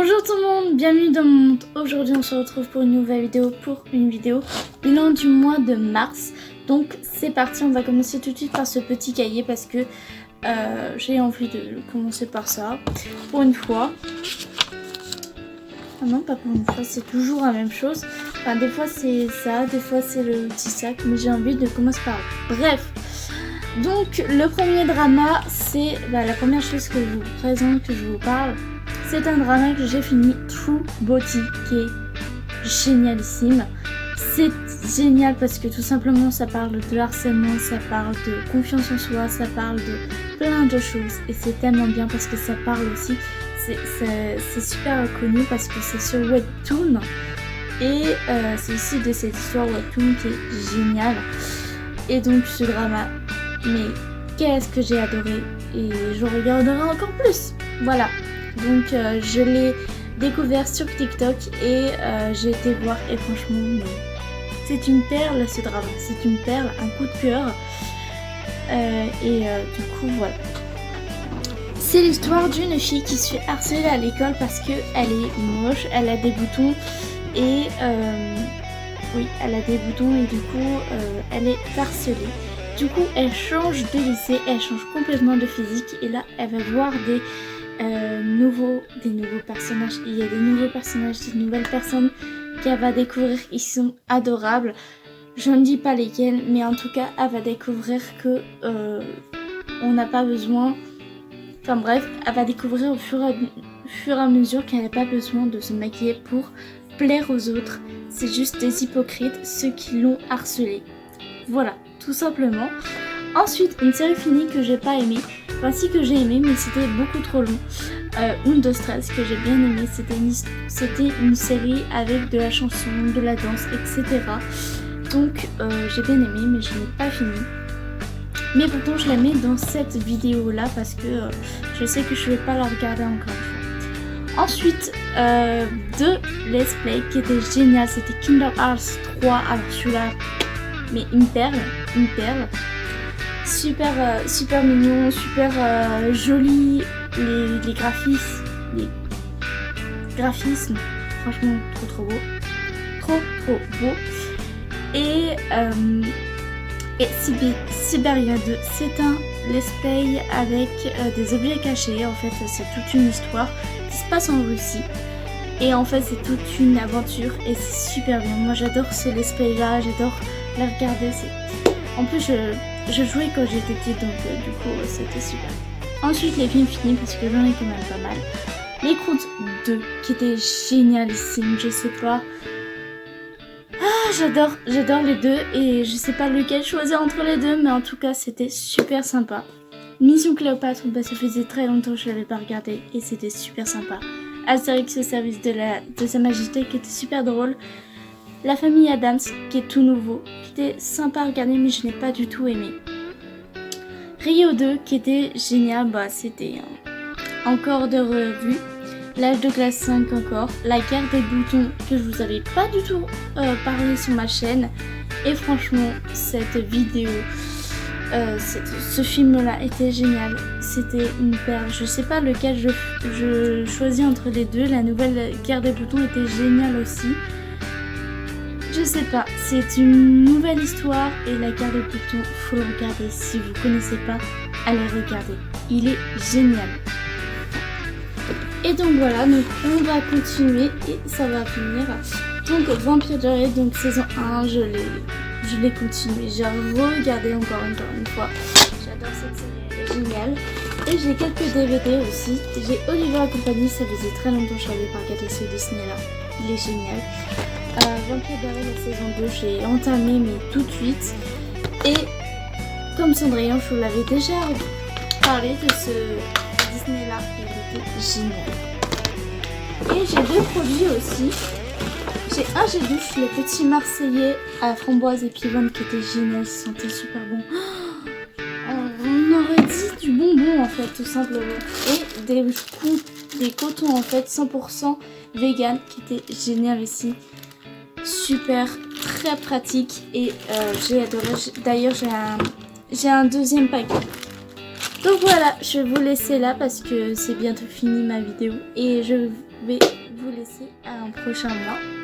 Bonjour tout le monde, bienvenue dans mon monde. Aujourd'hui on se retrouve pour une nouvelle vidéo, bilan du mois de mars. Donc c'est parti, on va commencer tout de suite par ce petit cahier parce que j'ai envie de commencer par ça. Pour une fois. Ah non, pas pour une fois, c'est toujours la même chose. Enfin des fois c'est ça, des fois c'est le petit sac, mais j'ai envie de commencer par là. Bref. Donc le premier drama, c'est la première chose que je vous présente, que je vous parle. C'est un drama que j'ai fini, True Beauty, qui est génialissime. C'est génial parce que tout simplement ça parle de harcèlement, ça parle de confiance en soi, ça parle de plein de choses. Et c'est tellement bien parce que ça parle aussi, c'est super connu parce que c'est sur Webtoon. Et c'est aussi de cette histoire Webtoon qui est géniale. Et donc ce drama, mais qu'est-ce que j'ai adoré et je regarderai encore plus. Voilà. Donc je l'ai découvert sur TikTok et j'ai été voir et franchement c'est une perle ce drama, c'est une perle, un coup de cœur du coup voilà. C'est l'histoire d'une fille qui se fait harceler à l'école parce qu'elle est moche, elle a des boutons et oui elle a des boutons et du coup elle est harcelée. Du coup elle change de lycée, elle change complètement de physique et là elle va voir des nouveaux personnages. Il y a des nouveaux personnages, des nouvelles personnes qu'elle va découvrir qui sont adorables. Je ne dis pas lesquelles, mais en tout cas, elle va découvrir que on n'a pas besoin. Enfin bref, elle va découvrir au fur et à mesure qu'elle n'a pas besoin de se maquiller pour plaire aux autres. C'est juste des hypocrites, ceux qui l'ont harcelée. Voilà, tout simplement. Ensuite, une série finie que j'ai pas aimée. Enfin, si que j'ai aimé, mais c'était beaucoup trop long. Undo Stress que j'ai bien aimé, c'était une série avec de la chanson, de la danse, etc. Donc j'ai bien aimé, mais je n'ai pas fini. Mais pourtant je la mets dans cette vidéo là parce que je sais que je vais pas la regarder encore une fois. Ensuite, deux Let's Play qui étaient génial, c'était Kingdom Hearts 3. Alors celui-là, mais une perle. Super mignon, super joli, les graphismes, franchement trop beau. Et Siberia 2, c'est un let's play avec des objets cachés. En fait c'est toute une histoire qui se passe en Russie et en fait c'est toute une aventure et c'est super bien. Moi j'adore ce let's play là, j'adore la regarder. En plus je jouais quand j'étais petite, donc du coup c'était super. Ensuite les films finis parce que j'en ai quand même pas mal. Les Croods 2 qui était génialissime, je sais pas. Ah j'adore les deux et je sais pas lequel choisir entre les deux, mais en tout cas c'était super sympa. Mission Cléopâtre, ça faisait très longtemps que je l'avais pas regardé et c'était super sympa. Astérix au service de sa majesté qui était super drôle. La famille Adams qui est tout nouveau, qui était sympa à regarder mais je n'ai pas du tout aimé. Rio 2 qui était génial, c'était encore de revue. L'âge de classe 5 encore. La guerre des boutons que je vous avais pas du tout parlé sur ma chaîne. Et franchement cette vidéo, ce film là était génial. C'était une perle. Je sais pas lequel je choisis entre les deux. La nouvelle guerre des boutons était géniale aussi. Je sais pas, c'est une nouvelle histoire et la guerre des boutons, faut le regarder. Si vous connaissez pas, allez regarder. Il est génial. Et donc voilà, donc on va continuer et ça va finir. Donc Vampire Diaries, donc saison 1, je l'ai continué. J'ai regardé encore une fois. J'adore cette série, elle est géniale. Et j'ai quelques DVD aussi. J'ai Oliver et compagnie, ça faisait très longtemps que je n'avais pas regardé ce Disney là. Il est génial. Vampire Diaries la saison 2, j'ai entamé mais tout de suite. Et comme Cendrillon, je vous l'avais déjà parlé de ce Disney là, il était génial. Et j'ai deux produits aussi. J'ai un gel douche, le petit Marseillais à framboise et pivot qui était génial, il sentait super bon. On aurait dit du bonbon en fait, tout simplement. Et des cotons en fait 100% vegan qui était génial aussi. Super, très pratique et j'ai adoré. D'ailleurs j'ai un deuxième paquet. Donc voilà, je vais vous laisser là parce que c'est bientôt fini ma vidéo et je vais vous laisser à un prochain mois.